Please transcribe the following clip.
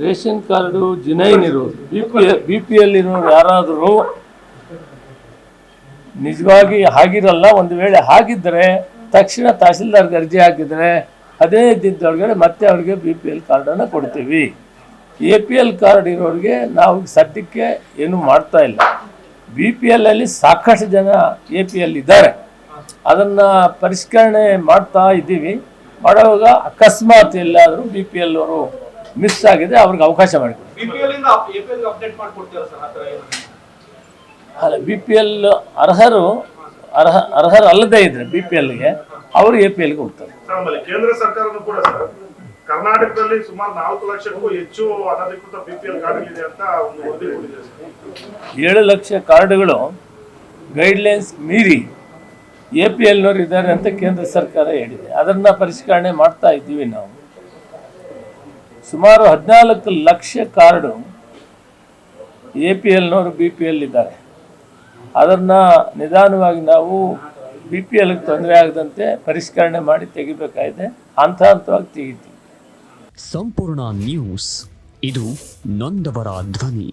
Ration card ಜಿನೈನ್ ಇರೋದು B P L ಇರೋರು ಯಾರಾದರೂ ನಿಜವಾಗಿ ಆಗಿರಲ್ಲ. ಒಂದು ವೇಳೆ ಆಗಿದ್ದರೆ ತಕ್ಷಣ ತಹಸೀಲ್ದಾರ್ಗೆ ಅರ್ಜಿ ಹಾಕಿದರೆ 15 ದಿನದೊಳಗಡೆ ಮತ್ತೆ ಅವ್ರಿಗೆ ಬಿ ಪಿ ಎಲ್ ಕಾರ್ಡನ್ನು ಕೊಡ್ತೀವಿ. ಎ ಪಿ ಎಲ್ ಕಾರ್ಡ್ ಇರೋರಿಗೆ ನಾವು ಸದ್ಯಕ್ಕೆ ಏನೂ ಮಾಡ್ತಾ ಇಲ್ಲ. ಬಿ ಪಿ ಎಲ್ಲಲ್ಲಿ ಸಾಕಷ್ಟು ಜನ ಎ ಪಿ ಎಲ್ ಇದ್ದಾರೆ, ಅದನ್ನು ಪರಿಷ್ಕರಣೆ ಮಾಡ್ತಾ ಇದ್ದೀವಿ. ಮಾಡುವಾಗ ಅಕಸ್ಮಾತ್ ಎಲ್ಲಾದರೂ ಬಿ ಪಿ ಎಲ್ ಅವರು ಮಿಸ್ ಆಗಿದೆ ಅವ್ರಿಗೆ ಅವಕಾಶ ಮಾಡಿಕೊಡ್ತೀವಿ. ಅಲ್ಲ, ಬಿ ಪಿ ಎಲ್ ಅರ್ಹರಲ್ಲದೇ ಇದ್ರೆ ಬಿ ಪಿ ಎಲ್ಗೆ ಅವರು ಎ ಪಿ ಎಲ್ಗೆ ಹೋಗ್ತಾರೆ. ಕೇಂದ್ರ ಸರ್ಕಾರನೂ ಕೂಡ ಕರ್ನಾಟಕದಲ್ಲಿ ಸುಮಾರು 4 ಲಕ್ಷಕ್ಕೂ ಹೆಚ್ಚು ಅನಧಿಕೃತ ಬಿಪಿಎಲ್ ಕಾರ್ಡ್ಗಳಿದೆ ಅಂತ ಒಂದು ವರದಿ ಕೊಟ್ಟಿದೆ. 7 ಲಕ್ಷ ಕಾರ್ಡ್ಗಳು ಗೈಡ್ಲೈನ್ಸ್ ಮೀರಿ ಎ ಪಿ ಎಲ್ನವ್ರು ಇದ್ದಾರೆ ಅಂತ ಕೇಂದ್ರ ಸರ್ಕಾರ ಹೇಳಿದೆ. ಅದನ್ನು ಪರಿಷ್ಕರಣೆ ಮಾಡ್ತಾ ಇದ್ದೀವಿ ನಾವು. ಸುಮಾರು 14 ಲಕ್ಷ ಕಾರ್ಡು ಎ ಪಿ ಎಲ್ನವರು ಬಿ ಪಿ ಎಲ್ ಇದ್ದಾರೆ. ಅದನ್ನು ನಿಧಾನವಾಗಿ ನಾವು ಬಿ ಪಿ ಎಲ್ಗೆ ತೊಂದರೆ ಆಗದಂತೆ ಪರಿಷ್ಕರಣೆ ಮಾಡಿ ತೆಗಿಬೇಕಾಗಿದೆ. ಹಂತವಾಗಿ ತೆಗಿತೀವಿ. ಸಂಪೂರ್ಣ ನ್ಯೂಸ್, ಇದು ನೊಂದವರ ಧ್ವನಿ.